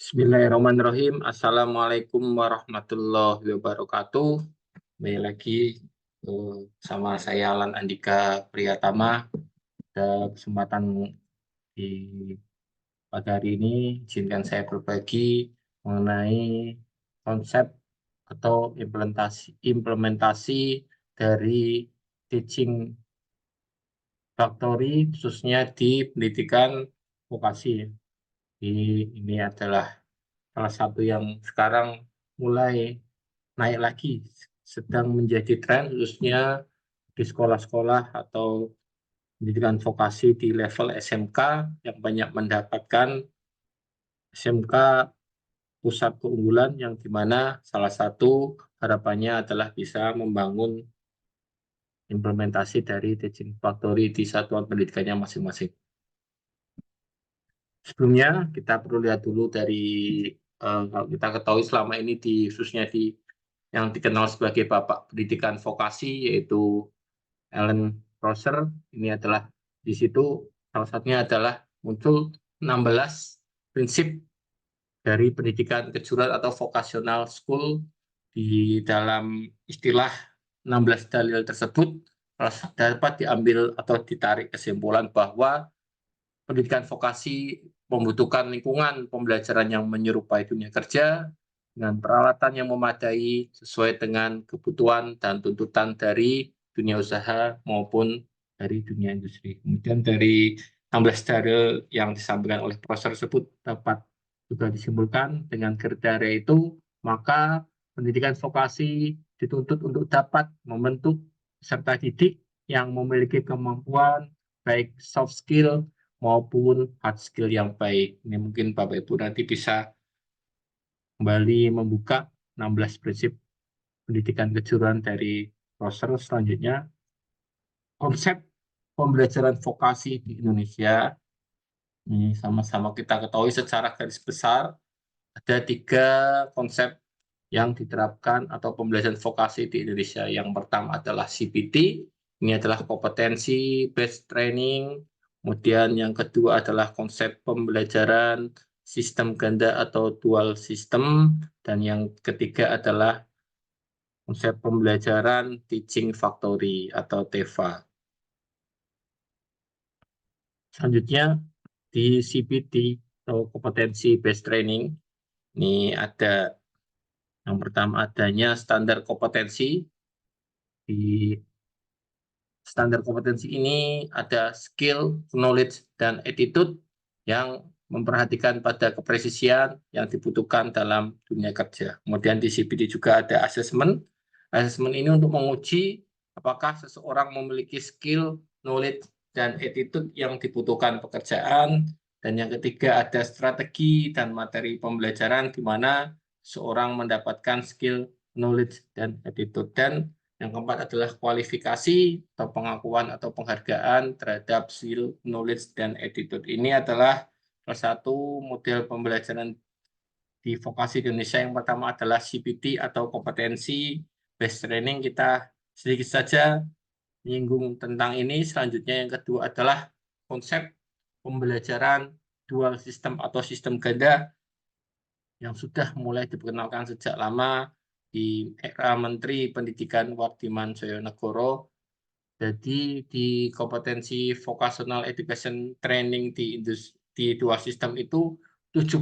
Bismillahirrahmanirrahim. Assalamualaikum warahmatullahi wabarakatuh. Kembali lagi sama saya Alan Andika Priyatama. Pada kesempatan di pada hari ini, izinkan saya berbagi mengenai konsep atau implementasi dari teaching factory khususnya di pendidikan vokasi. Ini adalah salah satu yang sekarang mulai naik lagi, sedang menjadi tren khususnya di sekolah-sekolah atau pendidikan vokasi di level SMK yang banyak mendapatkan SMK pusat keunggulan yang dimana salah satu harapannya adalah bisa membangun implementasi dari teaching factory di satuan pendidikannya masing-masing. Sebelumnya kita perlu lihat dulu dari kalau kita ketahui selama ini khususnya di yang dikenal sebagai Bapak Pendidikan Vokasi yaitu Alan Rosser. Ini adalah di situ salah satunya adalah muncul 16 prinsip dari pendidikan kejuruan atau vocational school. Di dalam istilah 16 dalil tersebut dapat diambil atau ditarik kesimpulan bahwa pendidikan vokasi membutuhkan lingkungan pembelajaran yang menyerupai dunia kerja dengan peralatan yang memadai sesuai dengan kebutuhan dan tuntutan dari dunia usaha maupun dari dunia industri. Kemudian dari 16 dalil yang disampaikan oleh profesor tersebut dapat juga disimpulkan dengan kriteria itu, maka pendidikan vokasi dituntut untuk dapat membentuk peserta didik yang memiliki kemampuan baik soft skill maupun hard skill yang baik. Ini mungkin Bapak Ibu nanti bisa kembali membuka 16 prinsip pendidikan kejuruan dari Rosser. Selanjutnya, konsep pembelajaran vokasi di Indonesia. Ini sama-sama kita ketahui secara garis besar ada 3 konsep yang diterapkan atau pembelajaran vokasi di Indonesia. Yang pertama adalah CPT, ini adalah kompetensi based training. Kemudian yang kedua adalah konsep pembelajaran sistem ganda atau dual system. Dan yang ketiga adalah konsep pembelajaran teaching factory atau TEFA. Selanjutnya di CPT atau kompetensi based training, ini ada yang pertama adanya standar kompetensi. Di standar kompetensi ini ada skill, knowledge, dan attitude yang memperhatikan pada kepresisian yang dibutuhkan dalam dunia kerja. Kemudian di CPD juga ada assessment. Assessment ini untuk menguji apakah seseorang memiliki skill, knowledge, dan attitude yang dibutuhkan pekerjaan. Dan yang ketiga ada strategi dan materi pembelajaran di mana seorang mendapatkan skill, knowledge, dan attitude. Dan yang keempat adalah kualifikasi atau pengakuan atau penghargaan terhadap skill, knowledge, dan attitude. Ini adalah salah satu model pembelajaran di vokasi di Indonesia. Yang pertama adalah CPT atau kompetensi based training. Kita sedikit saja menyinggung tentang ini. Selanjutnya yang kedua adalah konsep pembelajaran dual system atau sistem ganda yang sudah mulai diperkenalkan sejak lama di era Menteri Pendidikan Wardiman Joyonegoro. Jadi di kompetensi vocational education training di dua sistem itu 70%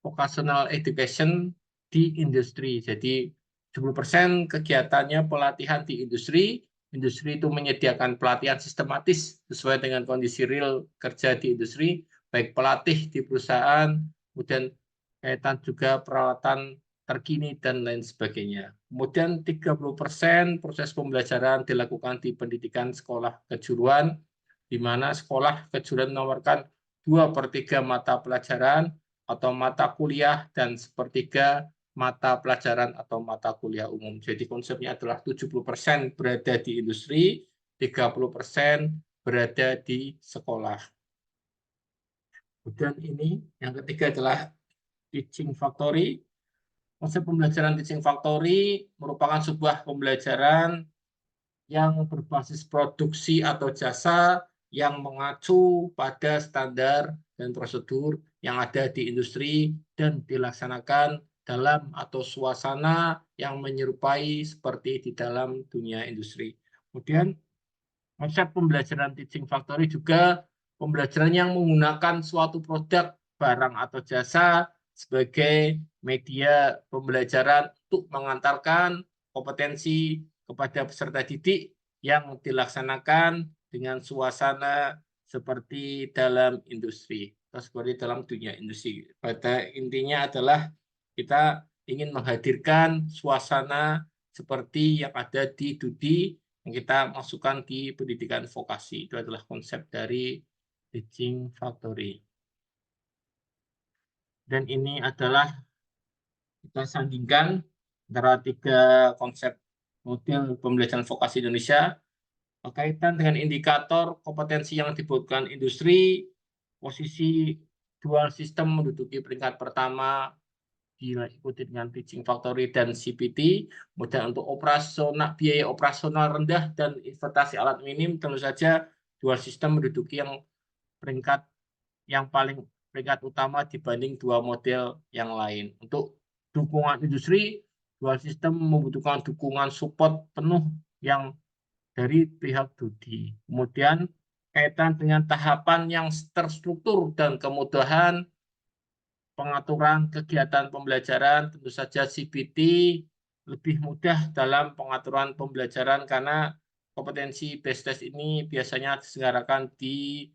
vocational education di industri. Jadi 70% kegiatannya pelatihan di industri. Industri itu menyediakan pelatihan sistematis sesuai dengan kondisi real kerja di industri, baik pelatih di perusahaan, kemudian kaitan juga peralatan terkini dan lain sebagainya. Kemudian 30% proses pembelajaran dilakukan di pendidikan sekolah kejuruan, di mana sekolah kejuruan menawarkan 2/3 mata pelajaran atau mata kuliah dan 1/3 mata pelajaran atau mata kuliah umum. Jadi konsepnya adalah 70% berada di industri, 30% berada di sekolah. Kemudian ini yang ketiga adalah teaching factory. Konsep pembelajaran teaching factory merupakan sebuah pembelajaran yang berbasis produksi atau jasa yang mengacu pada standar dan prosedur yang ada di industri dan dilaksanakan dalam atau suasana yang menyerupai seperti di dalam dunia industri. Kemudian konsep pembelajaran teaching factory juga pembelajaran yang menggunakan suatu produk, barang atau jasa sebagai media pembelajaran untuk mengantarkan kompetensi kepada peserta didik yang dilaksanakan dengan suasana seperti dalam industri atau seperti dalam dunia industri. Pada intinya adalah kita ingin menghadirkan suasana seperti yang ada di Dudi yang kita masukkan di pendidikan vokasi. Itu adalah konsep dari teaching factory. Dan ini adalah kita sandingkan antara 3 konsep model pembelajaran vokasi Indonesia berkaitan dengan indikator kompetensi yang dibutuhkan industri. Posisi dual system menduduki peringkat pertama diikuti dengan teaching factory dan CPT. Kemudian untuk biaya operasional rendah dan investasi alat minim, tentu saja dual system menduduki peringkat yang paling peringkat utama dibanding 2 model yang lain. Untuk dukungan industri, dual system membutuhkan dukungan support penuh yang dari pihak Dudi. Kemudian kaitan dengan tahapan yang terstruktur dan kemudahan pengaturan kegiatan pembelajaran, tentu saja CBT lebih mudah dalam pengaturan pembelajaran karena kompetensi base test ini biasanya diselenggarakan di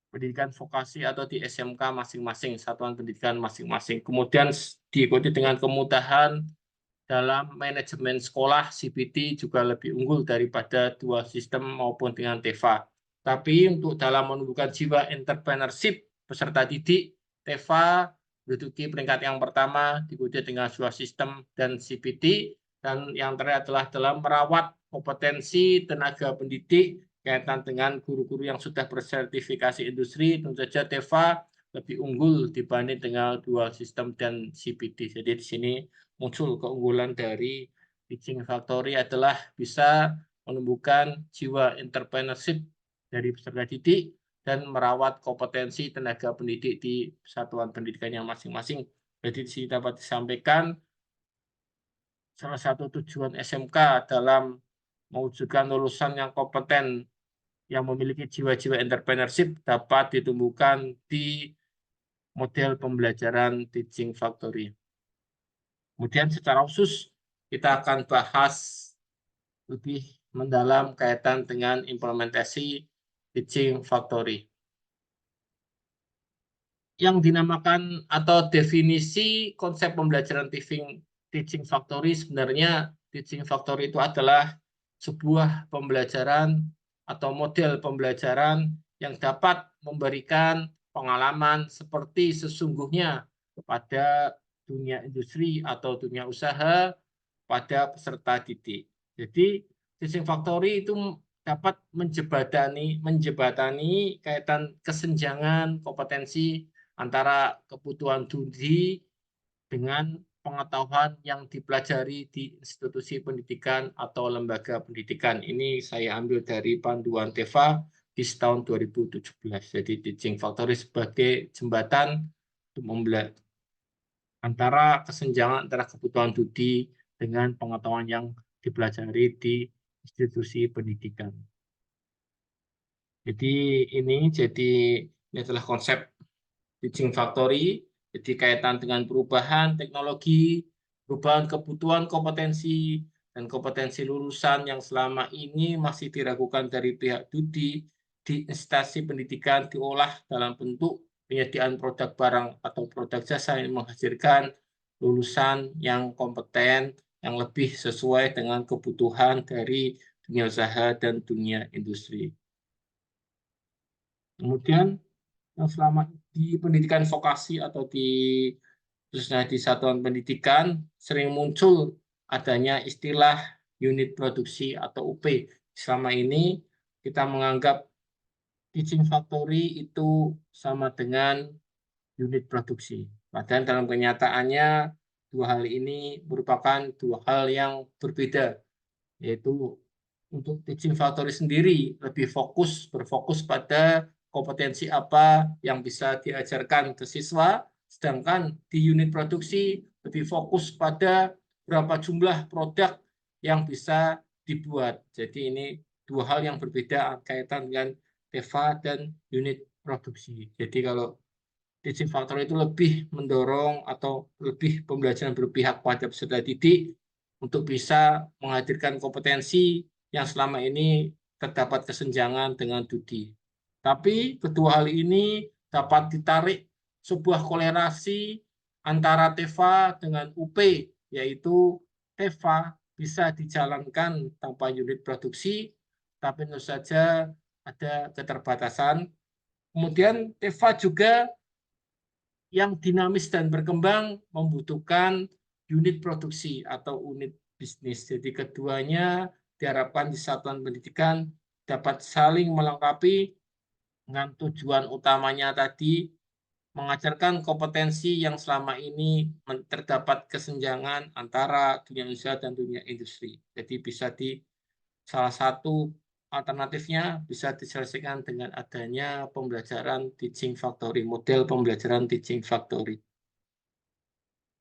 pendidikan vokasi atau di SMK masing-masing, satuan pendidikan masing-masing. Kemudian diikuti dengan kemudahan dalam manajemen sekolah, CBT juga lebih unggul daripada dua sistem maupun dengan TEVA. Tapi untuk dalam menumbuhkan jiwa entrepreneurship peserta didik, TEVA menduduki peringkat yang pertama, diikuti dengan dua sistem dan CBT, dan yang terakhir adalah dalam merawat kompetensi tenaga pendidik kaitan dengan guru-guru yang sudah bersertifikasi industri. Tentu saja TEVA lebih unggul dibanding dengan dual sistem dan CBT. Jadi di sini muncul keunggulan dari teaching factory adalah bisa menumbuhkan jiwa entrepreneurship dari peserta didik dan merawat kompetensi tenaga pendidik di satuan pendidikan yang masing-masing. Jadi di sini dapat disampaikan salah satu tujuan SMK dalam mewujudkan lulusan yang kompeten yang memiliki jiwa-jiwa entrepreneurship dapat ditumbuhkan di model pembelajaran teaching factory. Kemudian secara khusus kita akan bahas lebih mendalam kaitan dengan implementasi teaching factory. Yang dinamakan atau definisi konsep pembelajaran teaching factory, sebenarnya teaching factory itu adalah sebuah pembelajaran atau model pembelajaran yang dapat memberikan pengalaman seperti sesungguhnya pada dunia industri atau dunia usaha pada peserta didik. Jadi teaching factory itu dapat menjembatani kaitan kesenjangan kompetensi antara kebutuhan studi dengan pengetahuan yang dipelajari di institusi pendidikan atau lembaga pendidikan. Ini saya ambil dari panduan TEVA di tahun 2017. Jadi teaching factory sebagai jembatan untuk antara kesenjangan antara kebutuhan studi dengan pengetahuan yang dipelajari di institusi pendidikan. Jadi ini adalah konsep teaching factory. Jadi kaitan dengan perubahan teknologi, perubahan kebutuhan kompetensi, dan kompetensi lulusan yang selama ini masih diragukan dari pihak studi di instansi pendidikan diolah dalam bentuk penyediaan produk barang atau produk jasa yang menghasilkan lulusan yang kompeten, yang lebih sesuai dengan kebutuhan dari dunia usaha dan dunia industri. Kemudian yang selama di pendidikan vokasi atau khususnya di satuan pendidikan sering muncul adanya istilah unit produksi atau UP. Selama ini kita menganggap teaching factory itu sama dengan unit produksi. Padahal dalam kenyataannya dua hal ini merupakan dua hal yang berbeda, yaitu untuk teaching factory sendiri lebih berfokus pada kompetensi apa yang bisa diajarkan ke siswa, sedangkan di unit produksi lebih fokus pada berapa jumlah produk yang bisa dibuat. Jadi ini dua hal yang berbeda kaitan dengan TEFA dan unit produksi. Jadi kalau teaching factor itu lebih mendorong atau lebih pembelajaran berpihak pada peserta didik untuk bisa menghadirkan kompetensi yang selama ini terdapat kesenjangan dengan studi. Tapi kedua hal ini dapat ditarik sebuah kolerasi antara TEFA dengan UP, yaitu TEFA bisa dijalankan tanpa unit produksi, tapi tentu saja ada keterbatasan. Kemudian TEFA juga yang dinamis dan berkembang membutuhkan unit produksi atau unit bisnis. Jadi keduanya diharapkan di satuan pendidikan dapat saling melengkapi dengan tujuan utamanya tadi mengajarkan kompetensi yang selama ini terdapat kesenjangan antara dunia usaha dan dunia industri. Jadi bisa salah satu alternatifnya bisa diselesaikan dengan adanya pembelajaran teaching factory, model pembelajaran teaching factory.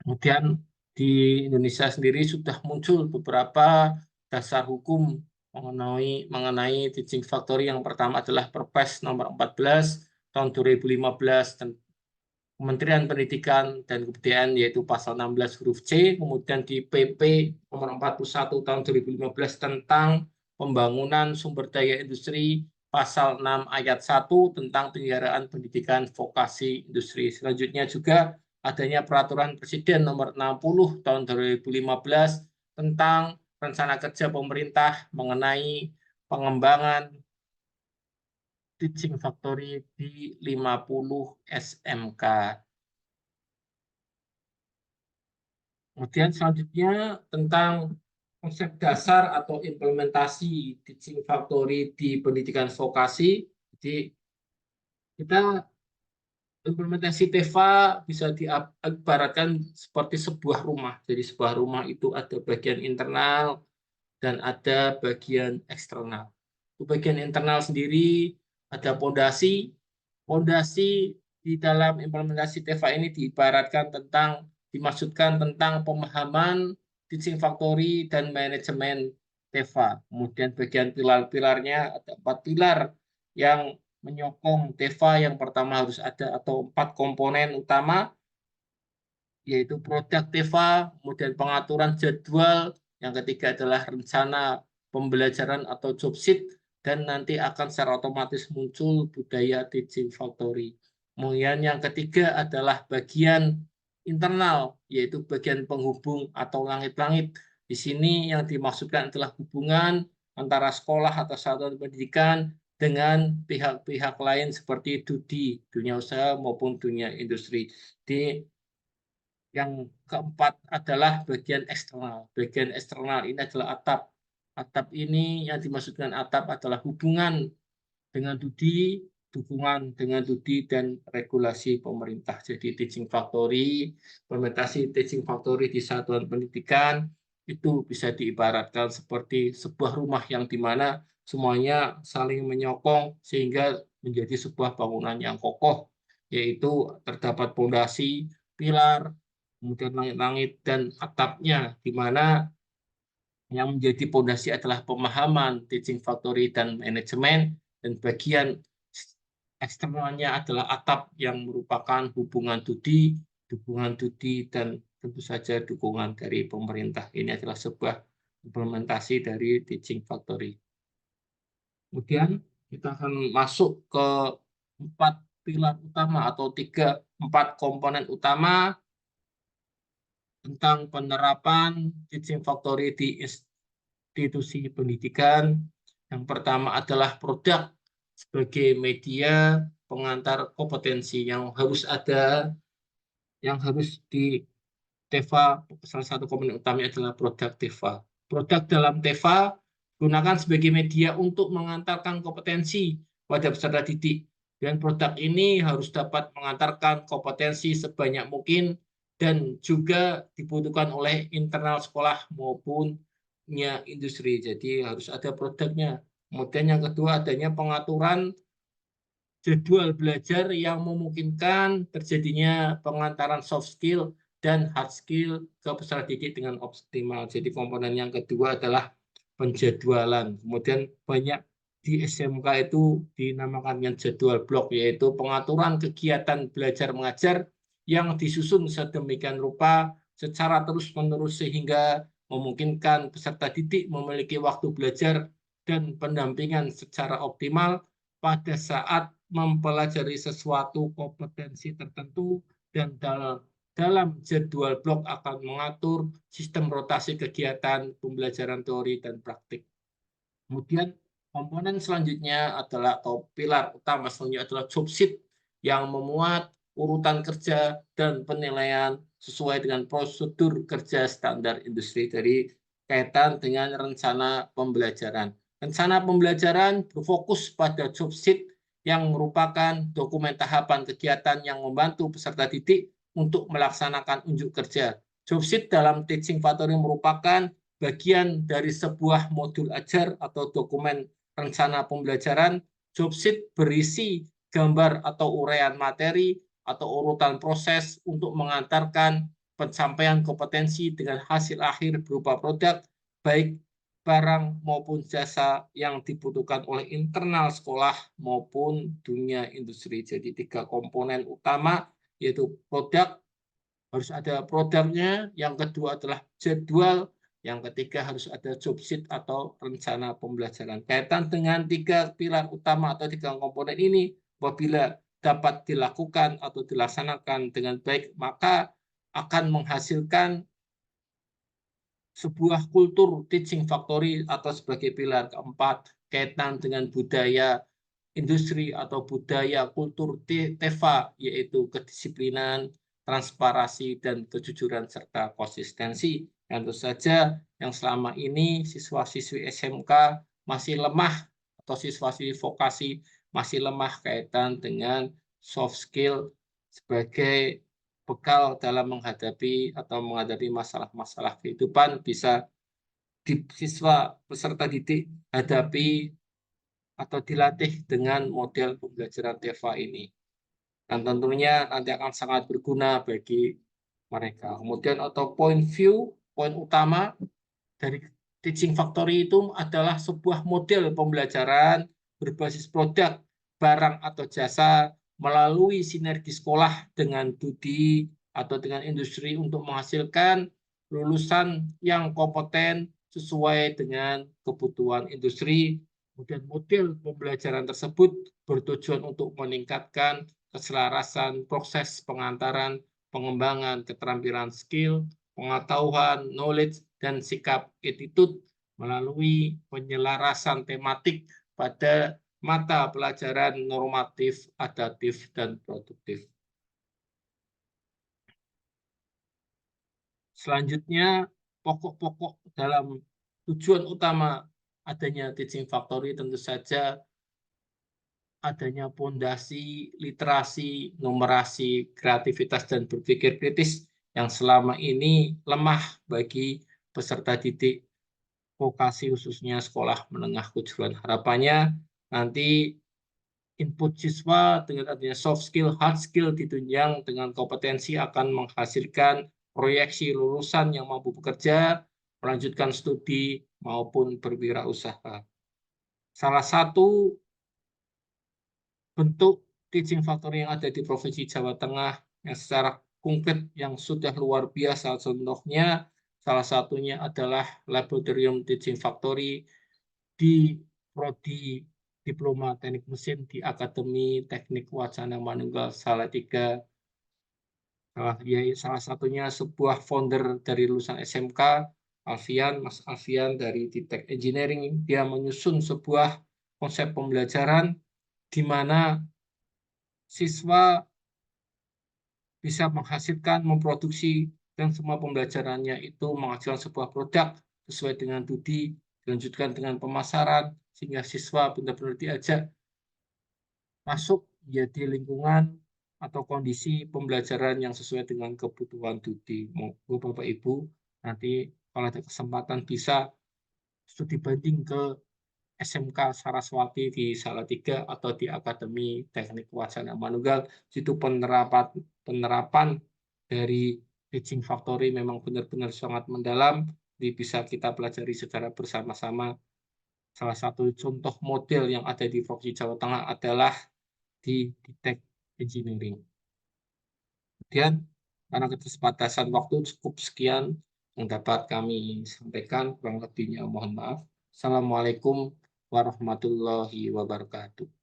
Kemudian di Indonesia sendiri sudah muncul beberapa dasar hukum mengenai teaching factory. Yang pertama adalah Perpres nomor 14 tahun 2015 dan Kementerian Pendidikan dan Kebudayaan, yaitu pasal 16 huruf C, kemudian di PP nomor 41 tahun 2015 tentang pembangunan sumber daya industri, pasal 6 ayat 1 tentang penyelenggaraan pendidikan vokasi industri. Selanjutnya juga adanya peraturan Presiden nomor 60 tahun 2015 tentang rencana kerja pemerintah mengenai pengembangan teaching factory di 50 SMK. Kemudian selanjutnya tentang konsep dasar atau implementasi teaching factory di pendidikan vokasi. Jadi kita implementasi TEFA bisa diibaratkan seperti sebuah rumah. Jadi sebuah rumah itu ada bagian internal dan ada bagian eksternal. Untuk bagian internal sendiri ada pondasi. Pondasi di dalam implementasi TEFA ini dimaksudkan tentang pemahaman teaching factory dan manajemen TEFA. Kemudian bagian pilar-pilarnya ada 4 pilar yang menyokong TEFA. Yang pertama harus ada atau 4 komponen utama, yaitu produk TEFA, kemudian pengaturan jadwal, yang ketiga adalah rencana pembelajaran atau job sheet, dan nanti akan secara otomatis muncul budaya teaching factory. Kemudian yang ketiga adalah bagian internal, yaitu bagian penghubung atau langit-langit. Di sini yang dimaksudkan adalah hubungan antara sekolah atau satuan pendidikan dengan pihak-pihak lain seperti DUDI, dunia usaha maupun dunia industri. Yang keempat adalah bagian eksternal. Bagian eksternal ini adalah atap. Atap ini yang dimaksudkan atap adalah hubungan dengan DUDI, dukungan dengan DUDI, dan regulasi pemerintah. Jadi teaching factory, implementasi teaching factory di satuan pendidikan itu bisa diibaratkan seperti sebuah rumah yang dimana semuanya saling menyokong sehingga menjadi sebuah bangunan yang kokoh, yaitu terdapat pondasi, pilar, kemudian langit-langit dan atapnya, di mana yang menjadi pondasi adalah pemahaman teaching factory dan manajemen, dan bagian eksternalnya adalah atap yang merupakan hubungan studi, dukungan studi, dan tentu saja dukungan dari pemerintah. Ini adalah sebuah implementasi dari teaching factory. Kemudian kita akan masuk ke 4 pilar utama atau 4 komponen utama tentang penerapan teaching factory di institusi pendidikan. Yang pertama adalah produk sebagai media pengantar kompetensi yang harus ada, yang harus di TEFA. Salah satu komponen utamanya adalah produk TEFA. Produk dalam TEFA gunakan sebagai media untuk mengantarkan kompetensi pada peserta didik, dan produk ini harus dapat mengantarkan kompetensi sebanyak mungkin dan juga dibutuhkan oleh internal sekolah maupun produknya industri. Jadi harus ada produknya. Kemudian yang kedua adanya pengaturan jadwal belajar yang memungkinkan terjadinya pengantaran soft skill dan hard skill ke peserta didik dengan optimal. Jadi komponen yang kedua adalah penjadwalan. Kemudian banyak di SMK itu dinamakan dengan jadwal blok, yaitu pengaturan kegiatan belajar mengajar yang disusun sedemikian rupa secara terus-menerus sehingga memungkinkan peserta didik memiliki waktu belajar dan pendampingan secara optimal pada saat mempelajari sesuatu kompetensi tertentu, dan dalam jadwal blok akan mengatur sistem rotasi kegiatan pembelajaran teori dan praktik. Kemudian komponen selanjutnya adalah, atau pilar utama selanjutnya adalah job sheet yang memuat urutan kerja dan penilaian sesuai dengan prosedur kerja standar industri. Dari kaitan dengan rencana pembelajaran. Rencana pembelajaran berfokus pada job sheet yang merupakan dokumen tahapan kegiatan yang membantu peserta didik untuk melaksanakan unjuk kerja. Job sheet dalam Teaching Factory merupakan bagian dari sebuah modul ajar atau dokumen rencana pembelajaran. Job sheet berisi gambar atau uraian materi atau urutan proses untuk mengantarkan pencapaian kompetensi dengan hasil akhir berupa produk, baik barang maupun jasa yang dibutuhkan oleh internal sekolah maupun dunia industri. Jadi 3 komponen utama, yaitu produk, harus ada produknya, yang kedua adalah jadwal, yang ketiga harus ada job sheet atau rencana pembelajaran. Kaitan dengan 3 pilar utama atau 3 komponen ini, apabila dapat dilakukan atau dilaksanakan dengan baik, maka akan menghasilkan sebuah kultur teaching factory. Atau sebagai pilar keempat, kaitan dengan budaya industri atau budaya kultur TEFA, yaitu kedisiplinan, transparansi, dan kejujuran serta konsistensi. Tentu saja yang selama ini siswa-siswi SMK masih lemah, atau siswa-siswi vokasi masih lemah kaitan dengan soft skill sebagai bekal dalam menghadapi masalah-masalah kehidupan, bisa siswa peserta didik hadapi atau dilatih dengan model pembelajaran TEFA ini. Dan tentunya nanti akan sangat berguna bagi mereka. Kemudian atau poin utama dari Teaching Factory itu adalah sebuah model pembelajaran berbasis produk, barang atau jasa melalui sinergi sekolah dengan studi atau dengan industri untuk menghasilkan lulusan yang kompeten sesuai dengan kebutuhan industri. Kemudian model pembelajaran tersebut bertujuan untuk meningkatkan keselarasan proses pengantaran, pengembangan keterampilan skill, pengetahuan, knowledge, dan sikap attitude melalui penyelarasan tematik pada mata pelajaran normatif, adaptif, dan produktif. Selanjutnya, pokok-pokok dalam tujuan utama adanya Teaching Factory tentu saja adanya pondasi literasi, numerasi, kreativitas, dan berpikir kritis yang selama ini lemah bagi peserta didik vokasi, khususnya sekolah menengah kejuruan. Harapannya nanti input siswa dengan adanya soft skill, hard skill ditunjang dengan kompetensi akan menghasilkan proyeksi lulusan yang mampu bekerja, melanjutkan studi, maupun berwirausaha. Salah satu bentuk Teaching Factory yang ada di Provinsi Jawa Tengah yang secara konkret yang sudah luar biasa, contohnya salah satunya adalah Laboratorium Teaching Factory di Prodi Diploma Teknik Mesin di Akademi Teknik Wacana Manunggal Salatiga. Salah satunya sebuah founder dari lulusan SMK, Mas Alfian dari Titek Engineering. Dia menyusun sebuah konsep pembelajaran di mana siswa bisa menghasilkan, memproduksi, dan semua pembelajarannya itu menghasilkan sebuah produk sesuai dengan studi, dilanjutkan dengan pemasaran, sehingga siswa benar-benar diajak masuk menjadi lingkungan atau kondisi pembelajaran yang sesuai dengan kebutuhan studi. Bapak Ibu, nanti kalau ada kesempatan bisa studi banding ke SMK Saraswati di Salatiga atau di Akademi Teknik Wacana Manunggal, situ penerapan dari Bridging Factory memang benar-benar sangat mendalam, jadi bisa kita pelajari secara bersama-sama. Salah satu contoh model yang ada di Foksi Jawa Tengah adalah di Tech Engineering. Kemudian, karena keterbatasan waktu cukup sekian yang dapat kami sampaikan, kurang lebihnya mohon maaf. Assalamualaikum warahmatullahi wabarakatuh.